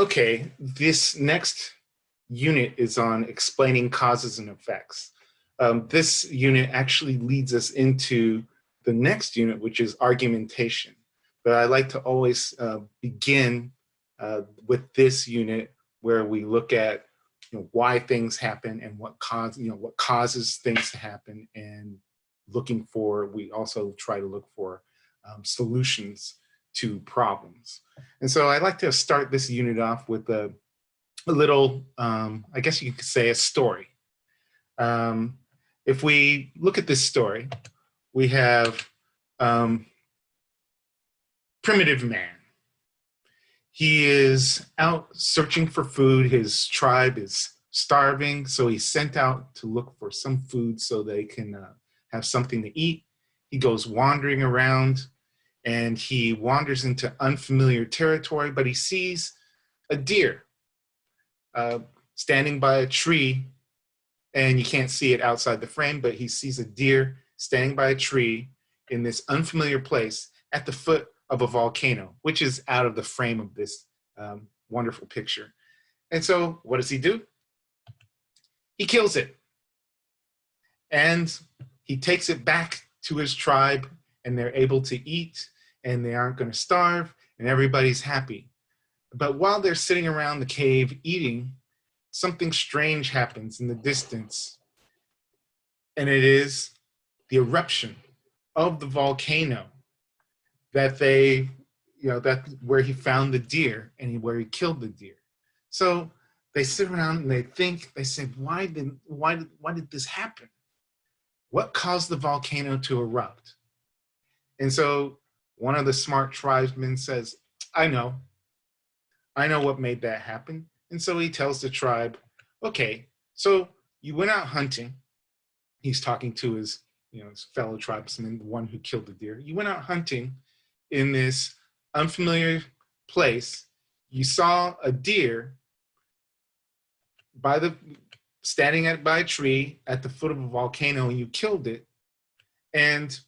Okay, this next unit is on explaining causes and effects. This unit actually leads us into the next unit, which is argumentation. But I like to always begin with this unit where we look at why things happen and what causes things to happen, and we also try to look for solutions to problems. And so I like to start this unit off with a little, I guess you could say, a story. If we look at this story, we have primitive man. He is out searching for food. His tribe is starving, so he's sent out to look for some food so they can have something to eat. He goes wandering around, and he wanders into unfamiliar territory, but he sees a deer standing by a tree, and you can't see it outside the frame, but he sees a deer standing by a tree in this unfamiliar place at the foot of a volcano, which is out of the frame of this wonderful picture. And so what does he do? He kills it. And he takes it back to his tribe, and they're able to eat, and they aren't going to starve, and everybody's happy. But while they're sitting around the cave eating, something strange happens in the distance, and it is the eruption of the volcano that where he found the deer and where he killed the deer. So they sit around and they say, why did this happen? What caused the volcano to erupt? And so one of the smart tribesmen says, I know what made that happen. And so he tells the tribe, okay, so you went out hunting. He's talking to his fellow tribesman, the one who killed the deer. You went out hunting in this unfamiliar place. You saw a deer standing by a tree at the foot of a volcano, and you killed it. And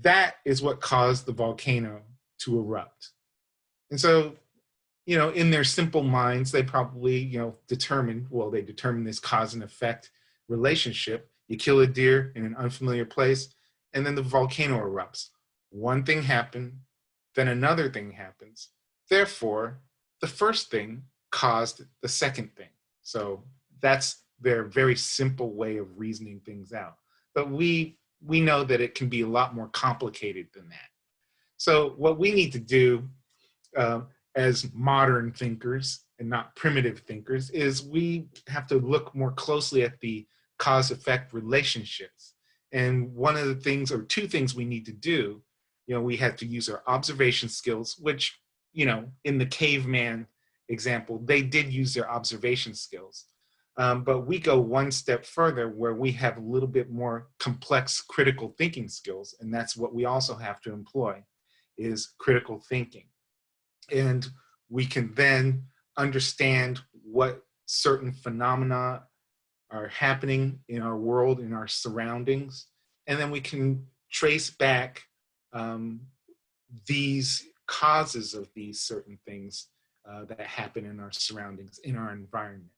that is what caused the volcano to erupt. And so, in their simple minds, they probably, determine this cause and effect relationship. You kill a deer in an unfamiliar place, and then the volcano erupts. One thing happened, then another thing happens. Therefore, the first thing caused the second thing. So that's their very simple way of reasoning things out. But we know that it can be a lot more complicated than that. So what we need to do as modern thinkers and not primitive thinkers is we have to look more closely at the cause-effect relationships. And one of the things, or two things we need to do, we have to use our observation skills, which, in the caveman example, they did use their observation skills. But we go one step further where we have a little bit more complex critical thinking skills. And that's what we also have to employ, is critical thinking. And we can then understand what certain phenomena are happening in our world, in our surroundings. And then we can trace back these causes of these certain things that happen in our surroundings, in our environment.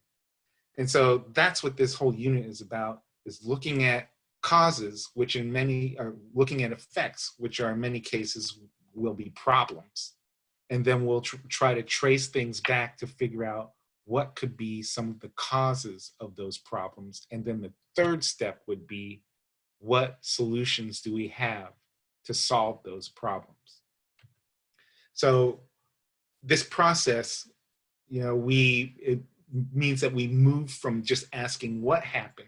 And so that's what this whole unit is about, is looking at causes, which in many are looking at effects, which are in many cases will be problems. And then we'll try to trace things back to figure out what could be some of the causes of those problems. And then the third step would be, what solutions do we have to solve those problems? So this process, it means that we move from just asking what happened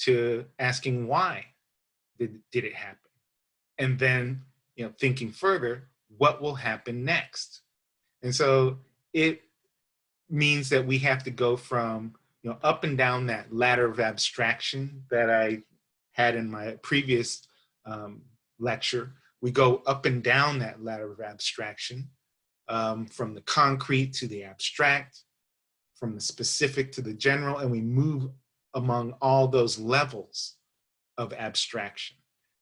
to asking why did it happen? And then, thinking further, what will happen next? And so it means that we have to go from, up and down that ladder of abstraction that I had in my previous lecture. We go up and down that ladder of abstraction, from the concrete to the abstract, from the specific to the general, and we move among all those levels of abstraction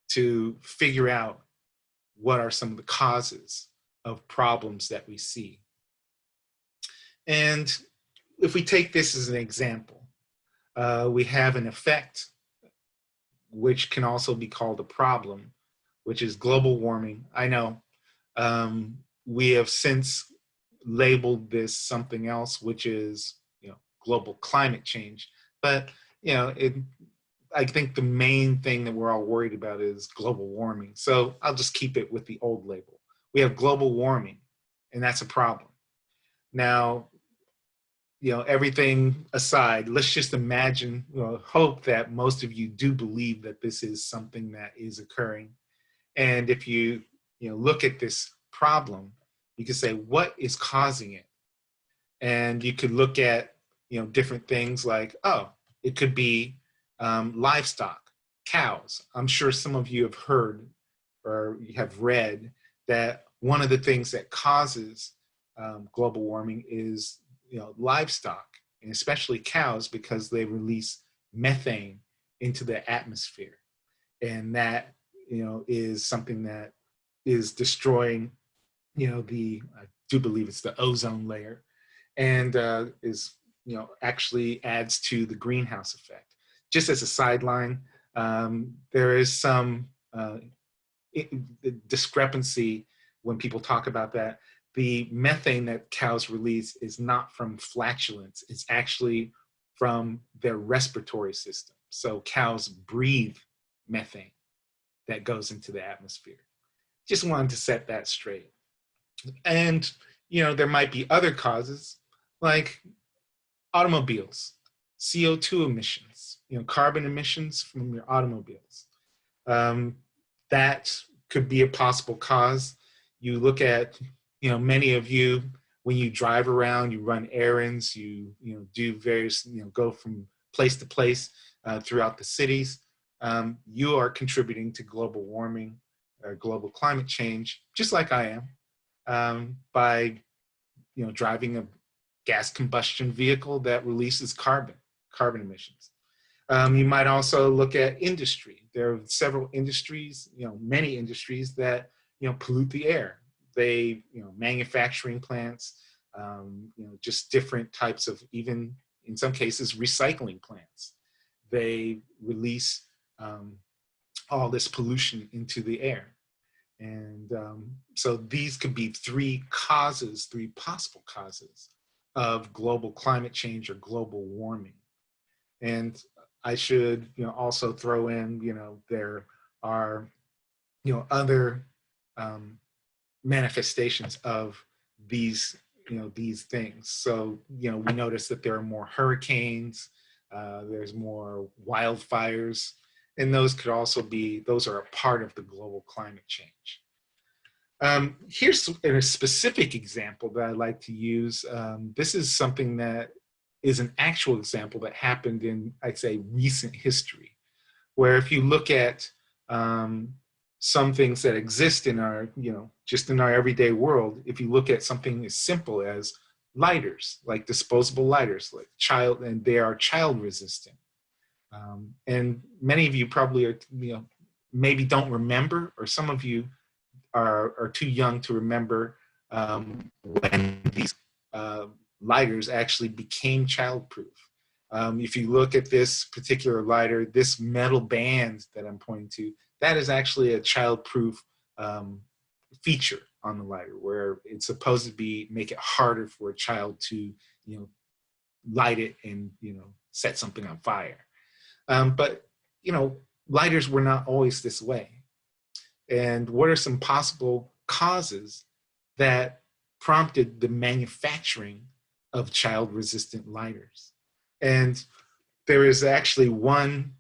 to figure out what are some of the causes of problems that we see. And if we take this as an example, we have an effect which can also be called a problem, which is global warming. I know we have since labeled this something else, which is, global climate change. But I think the main thing that we're all worried about is global warming. So I'll just keep it with the old label. We have global warming, and that's a problem. Now, everything aside, let's just imagine, hope that most of you do believe that this is something that is occurring. And if you, look at this problem, you can say, what is causing it? And you could look at, different things like, oh, it could be livestock, cows. I'm sure some of you have heard or you have read that one of the things that causes global warming is livestock, and especially cows, because they release methane into the atmosphere, and that is something that is destroying I do believe it's the ozone layer, and is actually adds to the greenhouse effect. Just as a sideline, there is some discrepancy when people talk about that. The methane that cows release is not from flatulence, it's actually from their respiratory system. So cows breathe methane that goes into the atmosphere. Just wanted to set that straight. And there might be other causes like automobiles, CO2 emissions, carbon emissions from your automobiles. That could be a possible cause. You look at, many of you, when you drive around, you run errands, you do various, go from place to place throughout the cities. You are contributing to global warming or global climate change, just like I am, by driving a gas combustion vehicle that releases carbon emissions. You might also look at industry. There are several industries, many industries that pollute the air. They, manufacturing plants, just different types of, even in some cases, recycling plants. They release all this pollution into the air. And so these could be three possible causes of global climate change or global warming. And I should, also throw in, there are, other manifestations of these, these things. So, we notice that there are more hurricanes, there's more wildfires, and those are a part of the global climate change. Here's a specific example that I like to use. This is something that is an actual example that happened in, I'd say, recent history, where if you look at some things that exist in our, just in our everyday world, if you look at something as simple as lighters, like disposable lighters, and they are child resistant. And many of you probably are, maybe don't remember, or some of you are too young to remember when these lighters actually became childproof. If you look at this particular lighter, this metal band that I'm pointing to, that is actually a childproof feature on the lighter, where it's supposed to make it harder for a child to, light it and, set something on fire. But, lighters were not always this way. And what are some possible causes that prompted the manufacturing of child-resistant lighters? And there is actually one,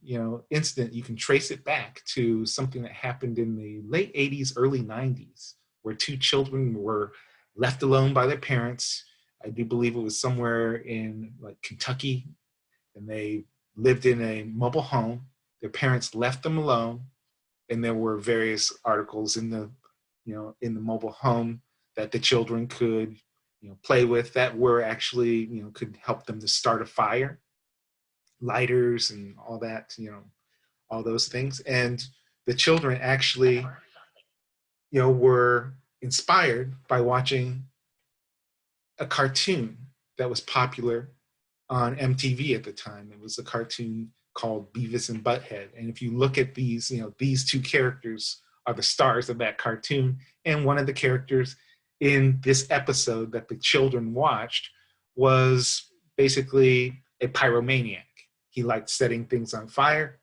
incident, you can trace it back to something that happened in the late 80s, early 90s, where two children were left alone by their parents. I do believe it was somewhere in Kentucky, and they lived in a mobile home. Their parents left them alone, and there were various articles in the, in the mobile home that the children could, play with that were actually, could help them to start a fire, lighters and all that, all those things. And the children actually, were inspired by watching a cartoon that was popular on MTV at the time. It was a cartoon called Beavis and Butthead. And if you look at these, these two characters are the stars of that cartoon. And one of the characters in this episode that the children watched was basically a pyromaniac. He liked setting things on fire,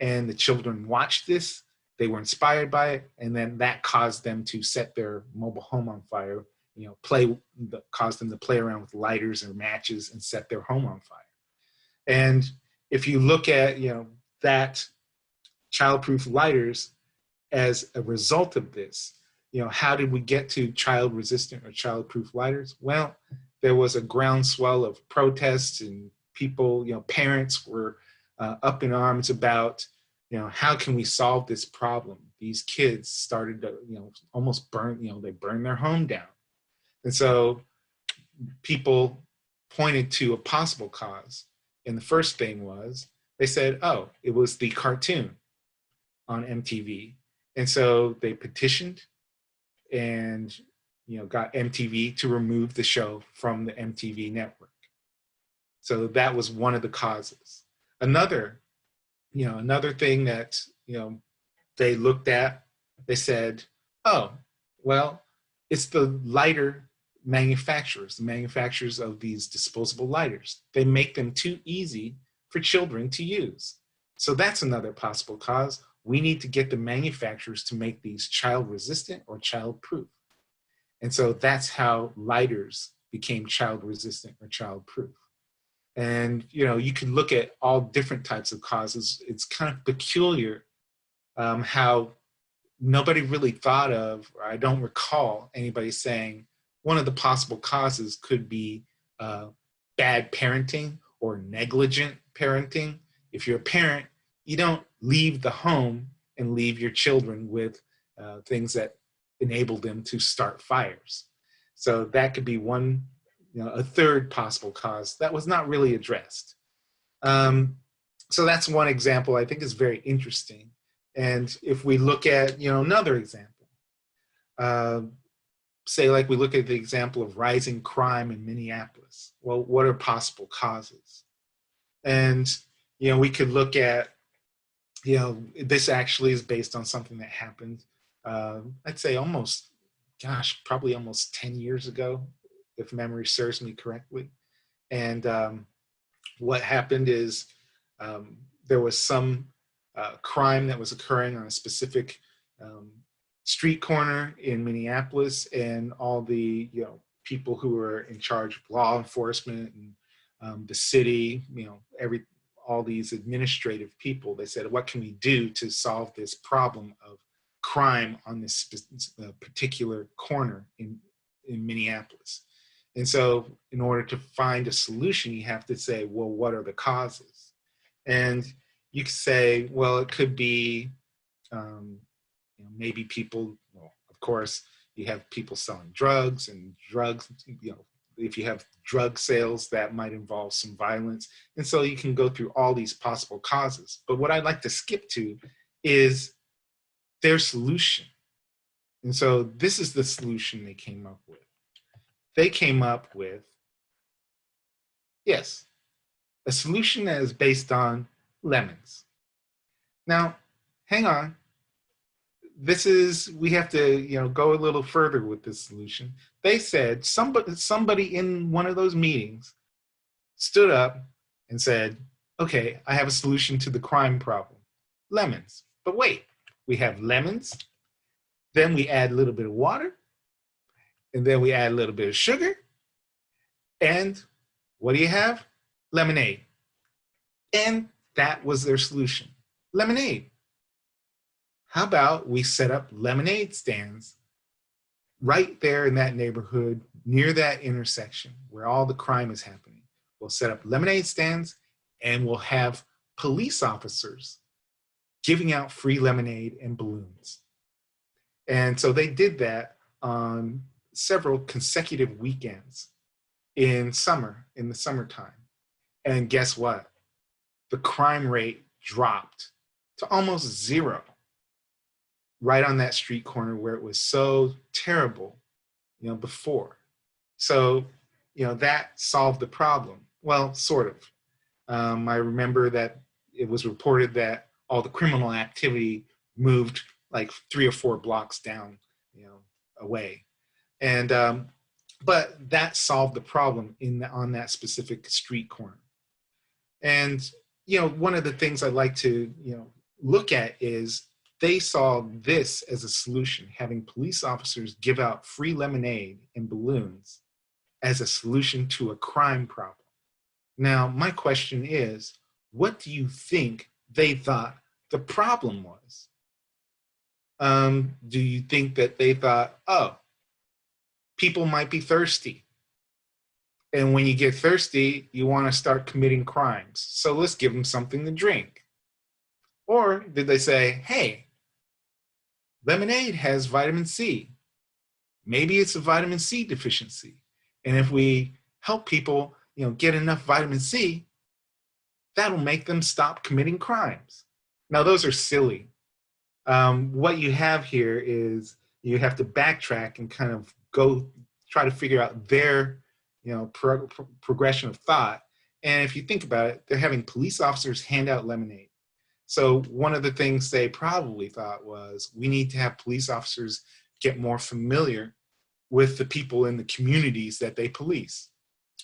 and the children watched this. They were inspired by it, and then that caused them to set their mobile home on fire, caused them to play around with lighters or matches and set their home on fire. And if you look at, that childproof lighters as a result of this, how did we get to child-resistant or childproof lighters? Well, there was a groundswell of protests, and people, parents were up in arms about, how can we solve this problem? These kids started to, almost burn, they burned their home down. And so people pointed to a possible cause. And the first thing was, they said, oh, it was the cartoon on MTV. And so they petitioned and, got MTV to remove the show from the MTV network. So that was one of the causes. Another thing that, they looked at, they said, oh, well, it's the lighter manufacturers, the manufacturers of these disposable lighters. They make them too easy for children to use. So that's another possible cause. We need to get the manufacturers to make these child-resistant or child-proof. And so that's how lighters became child-resistant or child-proof. And, you can look at all different types of causes. It's kind of peculiar how nobody really thought of, or I don't recall anybody saying one of the possible causes could be bad parenting or negligent parenting. If you're a parent, you don't leave the home and leave your children with things that enable them to start fires. So that could be one, a third possible cause that was not really addressed. So that's one example I think is very interesting. And if we look at, another example, say like we look at the example of rising crime in Minneapolis. Well, what are possible causes? And, we could look at, this actually is based on something that happened, I'd say probably almost 10 years ago, if memory serves me correctly. And what happened is there was some crime that was occurring on a specific street corner in Minneapolis, and all the people who were in charge of law enforcement and the city, all these administrative people, they said, what can we do to solve this problem of crime on this particular corner in Minneapolis? And so in order to find a solution, you have to say, well, what are the causes? And you could say, well, it could be maybe people, of course, you have people selling drugs, and drugs, if you have drug sales, that might involve some violence. And so you can go through all these possible causes. But what I'd like to skip to is their solution. And so this is the solution they came up with. They came up with, yes, a solution that is based on lemons. Now, hang on. We have to, go a little further with this solution. They said somebody in one of those meetings stood up and said, okay, I have a solution to the crime problem, lemons. But wait, we have lemons, then we add a little bit of water, and then we add a little bit of sugar, and what do you have? Lemonade. And that was their solution, lemonade. How about we set up lemonade stands right there in that neighborhood, near that intersection where all the crime is happening? We'll set up lemonade stands, and we'll have police officers giving out free lemonade and balloons. And so they did that on several consecutive weekends in the summertime. And guess what? The crime rate dropped to almost zero right on that street corner where it was so terrible, before. So, that solved the problem. Well, sort of. I remember that it was reported that all the criminal activity moved like 3 or 4 blocks down, away. And but that solved the problem on that specific street corner. And one of the things I'd like to look at is they saw this as a solution, having police officers give out free lemonade and balloons as a solution to a crime problem. Now, my question is, what do you think they thought the problem was? Do you think that they thought, oh, people might be thirsty? And when you get thirsty, you want to start committing crimes. So let's give them something to drink. Or did they say, hey, lemonade has vitamin C. Maybe it's a vitamin C deficiency. And if we help people, get enough vitamin C, that'll make them stop committing crimes. Now, those are silly. What you have here is you have to backtrack and kind of go try to figure out their progression of thought. And if you think about it, they're having police officers hand out lemonade. So one of the things they probably thought was, we need to have police officers get more familiar with the people in the communities that they police.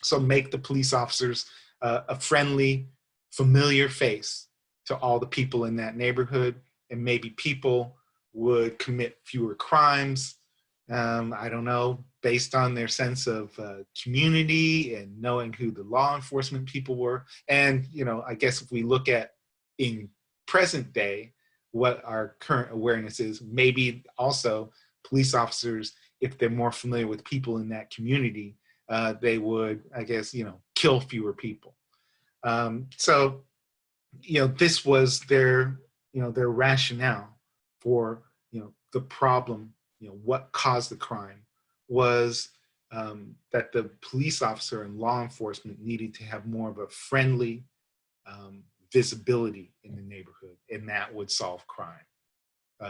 So make the police officers a friendly, familiar face to all the people in that neighborhood, and maybe people would commit fewer crimes, I don't know, based on their sense of community and knowing who the law enforcement people were. And, I guess if we look at in present day, what our current awareness is, maybe also police officers, if they're more familiar with people in that community, they would, I guess, kill fewer people. So, this was their rationale for, the problem, what caused the crime was that the police officer and law enforcement needed to have more of a friendly visibility in the neighborhood, and that would solve crime,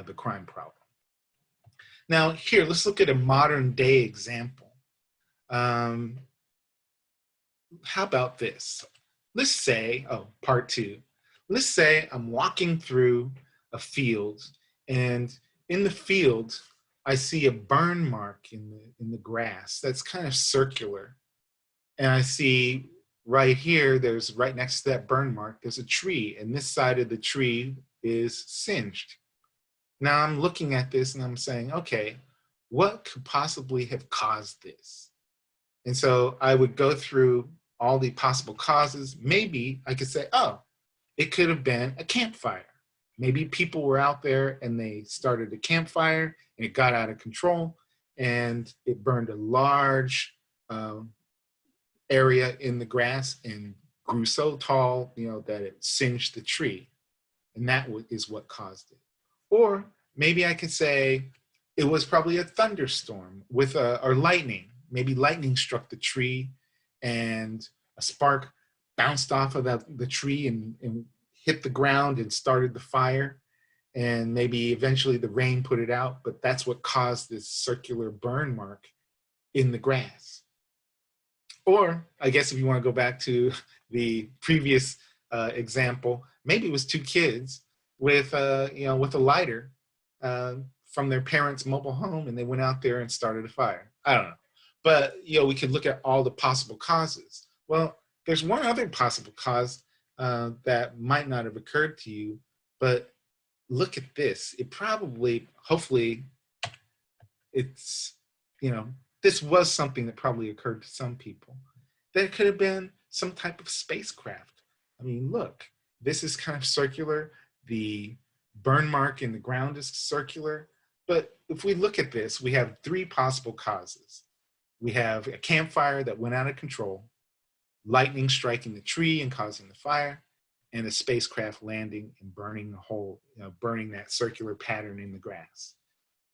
the crime problem. Now here, let's look at a modern day example. How about this? Let's say, part 2. Let's say I'm walking through a field, and in the field, I see a burn mark in the grass that's kind of circular. And I see right here, there's right next to that burn mark, there's a tree, and this side of the tree is singed. Now I'm looking at this and I'm saying, okay, what could possibly have caused this? And so I would go through all the possible causes. Maybe I could say, oh, it could have been a campfire. Maybe people were out there and they started a campfire and it got out of control and it burned a large area in the grass and grew so tall, that it singed the tree. And that is what caused it. Or maybe I could say it was probably a thunderstorm with or lightning. Maybe lightning struck the tree and a spark bounced off of the tree and hit the ground and started the fire. And maybe eventually the rain put it out, but that's what caused this circular burn mark in the grass. Or I guess if you want to go back to the previous example, maybe it was 2 kids with with a lighter from their parents' mobile home, and they went out there and started a fire. I don't know. But we could look at all the possible causes. Well, there's one other possible cause that might not have occurred to you, but look at this. It probably, hopefully, it's, this was something that probably occurred to some people. That it could have been some type of spacecraft. I mean, look, this is kind of circular. The burn mark in the ground is circular. But if we look at this, we have 3 possible causes. We have a campfire that went out of control, lightning striking the tree and causing the fire, and a spacecraft landing and burning the hole, burning that circular pattern in the grass.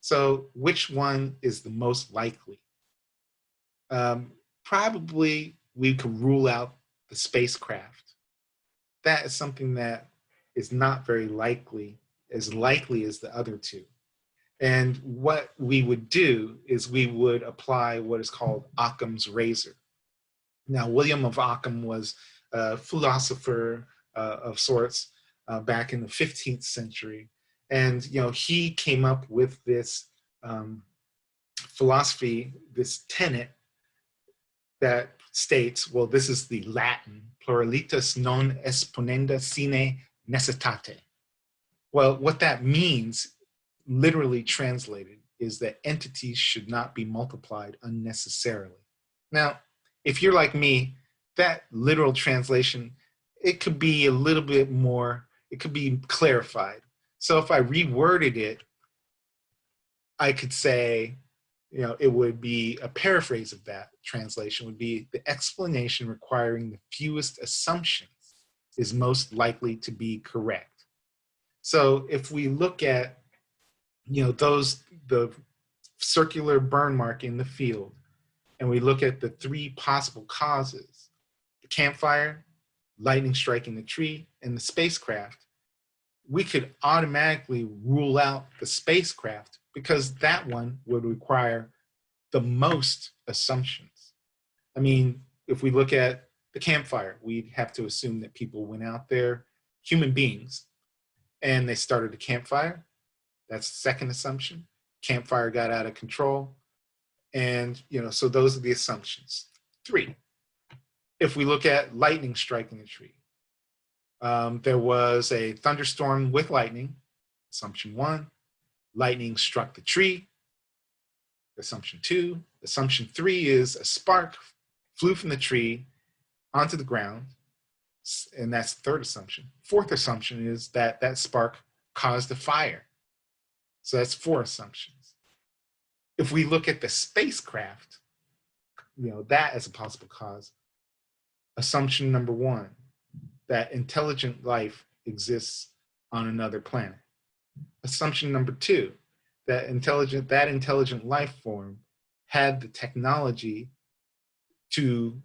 So which one is the most likely? Probably we could rule out the spacecraft. That is something that is not very likely as the other 2. And what we would do is we would apply what is called Occam's razor. Now, William of Ockham was a philosopher of sorts back in the 15th century. And, he came up with this philosophy, this tenet that states, well, this is the Latin, pluralitas non exponenda sine necessitate. Well, what that means, literally translated, is that entities should not be multiplied unnecessarily. Now, if you're like me, that literal translation, it could be a little bit more, it could be clarified. So if I reworded it, I could say, it would be a paraphrase of that translation would be the explanation requiring the fewest assumptions is most likely to be correct. So if we look at, the circular burn mark in the field, and we look at the three possible causes, the campfire, lightning striking the tree, and the spacecraft, we could automatically rule out the spacecraft because that one would require the most assumptions. I mean, if we look at the campfire, we'd have to assume that people went out there, human beings, and they started a campfire. That's the second assumption. Campfire got out of control. And, so those are the assumptions. 3, if we look at lightning striking the tree, there was a thunderstorm with lightning, assumption 1. Lightning struck the tree, assumption 2. Assumption 3 is a spark flew from the tree onto the ground, and that's the third assumption. Fourth assumption is that that spark caused a fire. So that's 4 assumptions. If we look at the spacecraft, that as a possible cause, assumption number 1, that intelligent life exists on another planet. Assumption number 2, that intelligent life form had the technology to,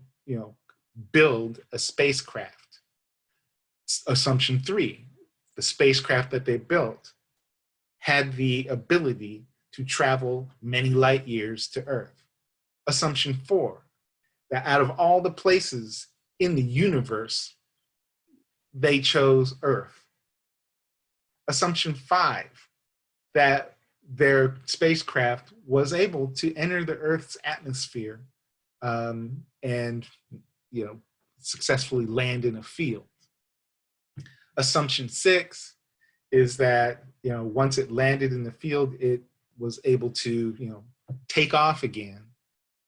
build a spacecraft. Assumption 3, the spacecraft that they built had the ability to travel many light years to Earth. Assumption 4, that out of all the places in the universe, they chose Earth. Assumption 5, that their spacecraft was able to enter the Earth's atmosphere and, successfully land in a field. Assumption 6 is that, once it landed in the field, it was able to, take off again.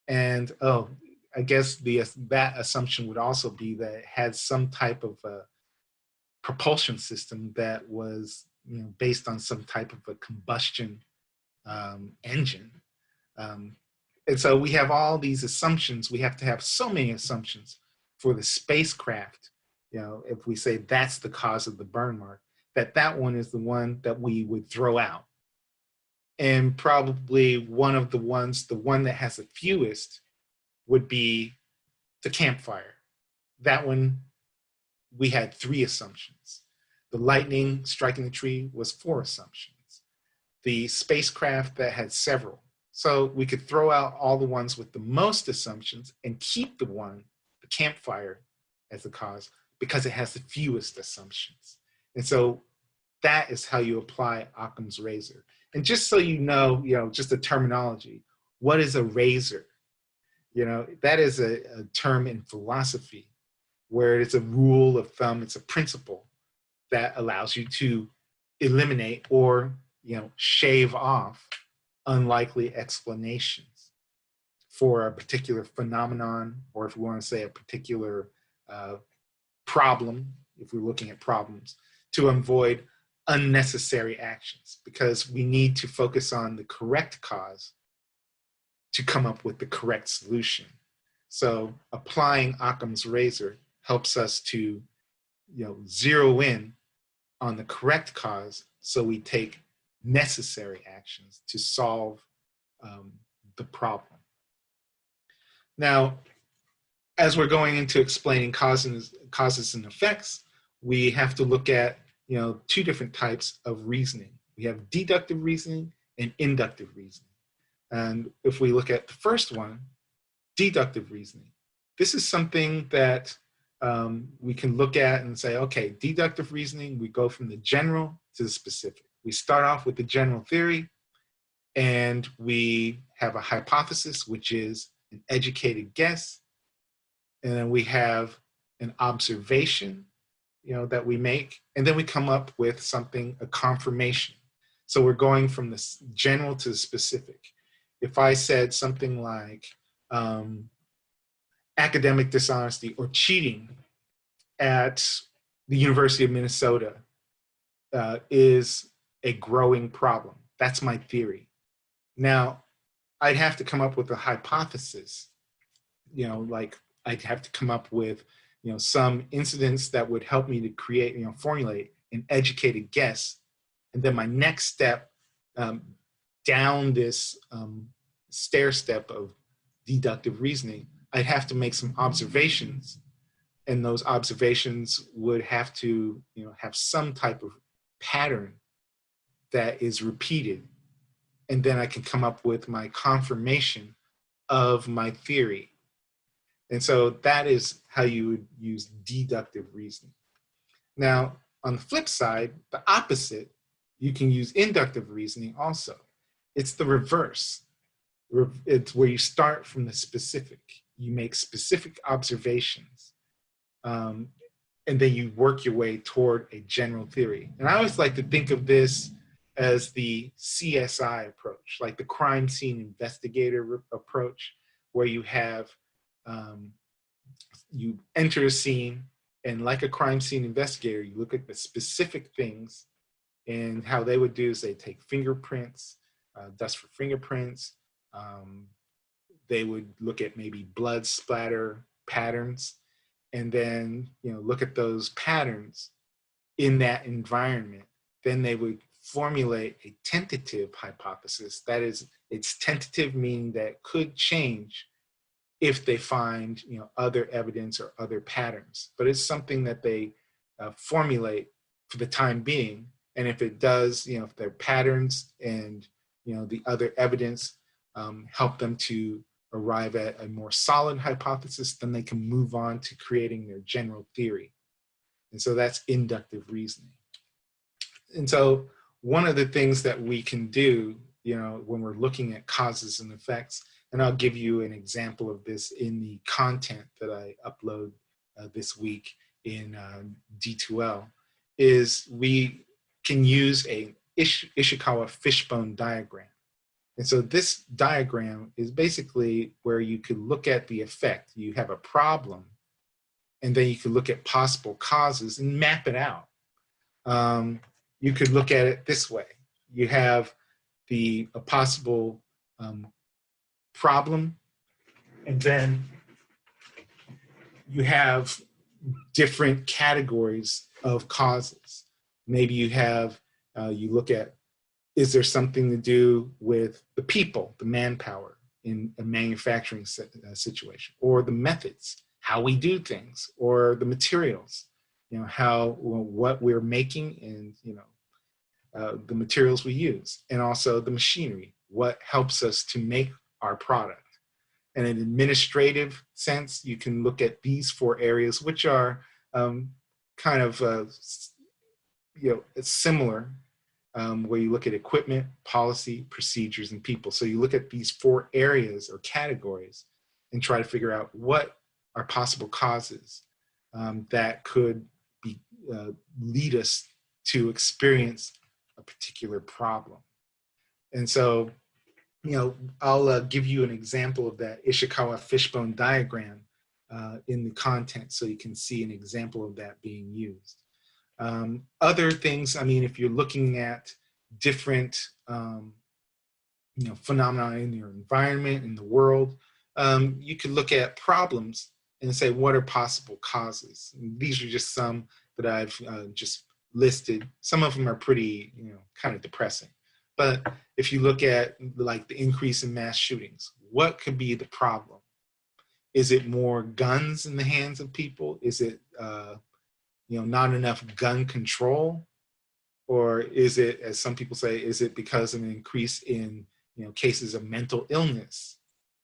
And, I guess that assumption would also be that it had some type of a propulsion system that was, based on some type of a combustion engine. And so we have all these assumptions. We have to have so many assumptions for the spacecraft. If we say that's the cause of the burn mark, that one is the one that we would throw out. And probably one of the one that has the fewest would be the campfire. That one, we had 3 assumptions. The lightning striking the tree was 4 assumptions. The spacecraft that had several. So we could throw out all the ones with the most assumptions and keep the campfire, as the cause because it has the fewest assumptions. And so that is how you apply Occam's razor. And just so you know, just the terminology, what is a razor? That is a term in philosophy where it's a rule of thumb, it's a principle that allows you to eliminate or, shave off unlikely explanations for a particular phenomenon, or if we want to say a particular problem, if we're looking at problems, to avoid unnecessary actions, because we need to focus on the correct cause to come up with the correct solution. So applying Occam's razor helps us to, zero in on the correct cause so we take necessary actions to solve the problem. Now, as we're going into explaining causes and effects, we have to look at 2 different types of reasoning. We have deductive reasoning and inductive reasoning. And if we look at the first one, deductive reasoning, this is something that we can look at and say, okay, deductive reasoning, we go from the general to the specific. We start off with the general theory, and we have a hypothesis, which is an educated guess. And then we have an observation, that we make. And then we come up with something, a confirmation. So we're going from the general to the specific. If I said something like academic dishonesty or cheating at the University of Minnesota is a growing problem, that's my theory. Now, I'd have to come up with a hypothesis, like I'd have to come up with, some incidents that would help me to create, formulate an educated guess. And then my next step down this stair step of deductive reasoning, I'd have to make some observations. And those observations would have to, have some type of pattern that is repeated. And then I can come up with my confirmation of my theory. And so that is how you would use deductive reasoning. Now, on the flip side, the opposite, you can use inductive reasoning also. It's the reverse. It's where you start from the specific. You make specific observations, and then you work your way toward a general theory. And I always like to think of this as the CSI approach, like the crime scene investigator approach, where you have, you enter a scene, and like a crime scene investigator, you look at the specific things, and how they would do is they take fingerprints, dust for fingerprints. They would look at maybe blood splatter patterns, and then look at those patterns in that environment. Then they would formulate a tentative hypothesis. That is, it's tentative, meaning that it could change if they find other evidence or other patterns. But it's something that they formulate for the time being. And if it does, if their patterns and the other evidence help them to arrive at a more solid hypothesis, then they can move on to creating their general theory. And so that's inductive reasoning. And so one of the things that we can do, when we're looking at causes and effects, and I'll give you an example of this in the content that I upload this week in D2L, is we can use a Ishikawa fishbone diagram. And so this diagram is basically where you could look at the effect. You have a problem, and then you could look at possible causes and map it out. You could look at it this way. You have a possible problem, and then you have different categories of causes. Maybe you have, you look at, is there something to do with the people, the manpower in a manufacturing situation, or the methods, how we do things, or the materials, what we're making, and the materials we use, and also the machinery, what helps us to make our product. In an administrative sense, you can look at these 4 areas, which are kind of similar, where you look at equipment, policy, procedures, and people. So you look at these 4 areas or categories and try to figure out what are possible causes that could lead us to experience a particular problem. And so, I'll give you an example of that Ishikawa fishbone diagram in the content, so you can see an example of that being used. Other things, if you're looking at different phenomena in your environment, in the world, you could look at problems and say, what are possible causes? And these are just some that I've just listed. Some of them are pretty, kind of depressing. But if you look at like the increase in mass shootings, what could be the problem? Is it more guns in the hands of people? Is it not enough gun control? Or is it, as some people say, is it because of an increase in cases of mental illness?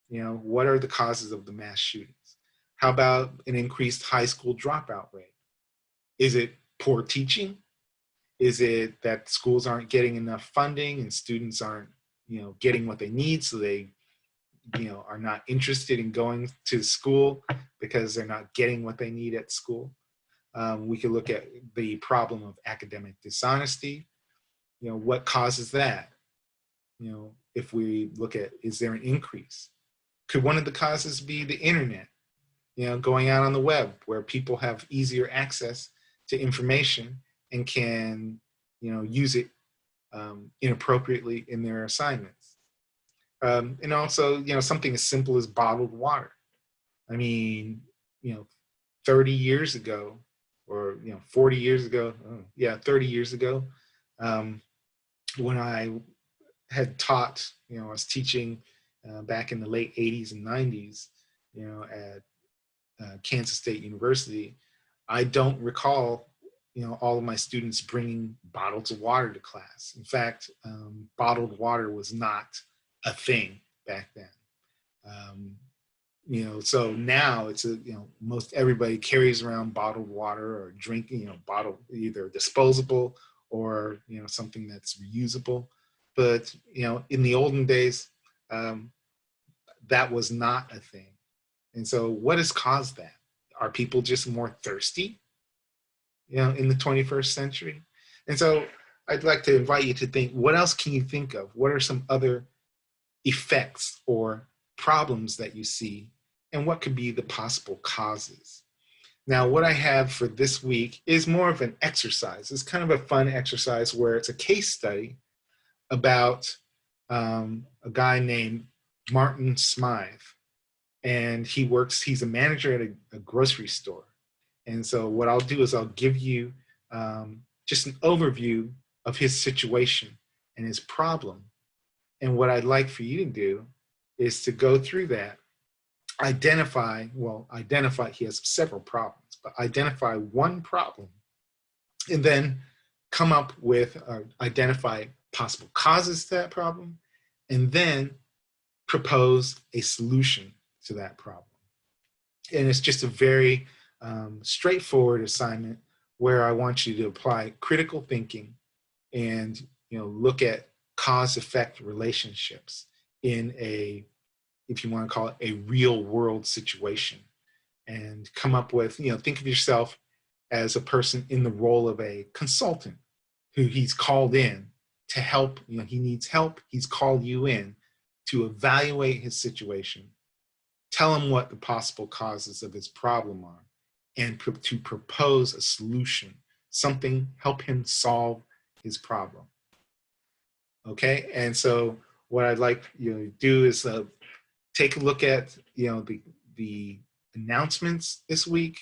What are the causes of the mass shootings? How about an increased high school dropout rate? Is it poor teaching? Is it that schools aren't getting enough funding and students aren't, getting what they need, so they, are not interested in going to school because they're not getting what they need at school? We could look at the problem of academic dishonesty. What causes that? If we look at, is there an increase? Could one of the causes be the internet? Going out on the web where people have easier access to information and can, use it inappropriately in their assignments. And also, something as simple as bottled water. I mean, 30 years ago, or 40 years ago, 30 years ago, when I had taught, I was teaching back in the late 80s and 90s, at Kansas State University. I don't recall, all of my students bringing bottles of water to class. In fact, bottled water was not a thing back then. So now it's most everybody carries around bottled water or drinking, bottled, either disposable or, something that's reusable. But, in the olden days, that was not a thing. And so what has caused that? Are people just more thirsty, in the 21st century? And so I'd like to invite you to think, what else can you think of? What are some other effects or problems that you see? And what could be the possible causes? Now, what I have for this week is more of an exercise. It's kind of a fun exercise where it's a case study about a guy named Martin Smythe. And he's a manager at a grocery store. And so what I'll do is I'll give you just an overview of his situation and his problem. And what I'd like for you to do is to go through that, identify, he has several problems, but identify one problem, and then come up with, identify possible causes to that problem, and then propose a solution to that problem. And it's just a very straightforward assignment where I want you to apply critical thinking and look at cause-effect relationships in a, if you want to call it, a real world situation, and come up with, think of yourself as a person in the role of a consultant who he's called in to help. He needs help. He's called you in to evaluate his situation, tell him what the possible causes of his problem are, and to propose a solution, something, help him solve his problem. Okay, and so what I'd like you to do is take a look at the announcements this week,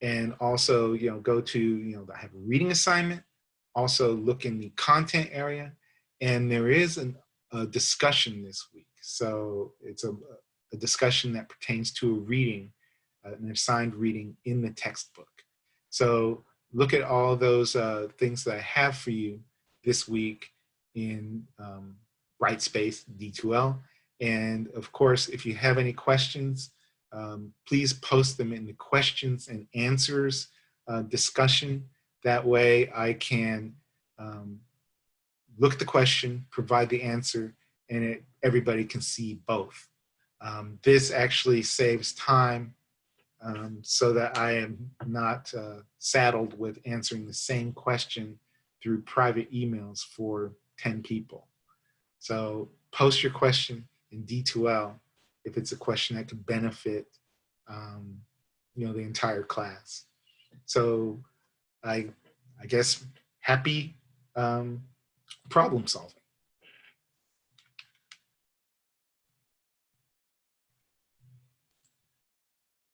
and also go to I have a reading assignment. Also look in the content area, and there is a discussion this week. So it's a discussion that pertains to a reading, an assigned reading in the textbook. So look at all those things that I have for you this week in Brightspace D2L. And of course, if you have any questions, please post them in the questions and answers discussion. That way I can look at the question, provide the answer, and everybody can see both. This actually saves time so that I am not saddled with answering the same question through private emails for 10 people. So post your question in D2L if it's a question that could benefit the entire class. So I guess happy problem solving.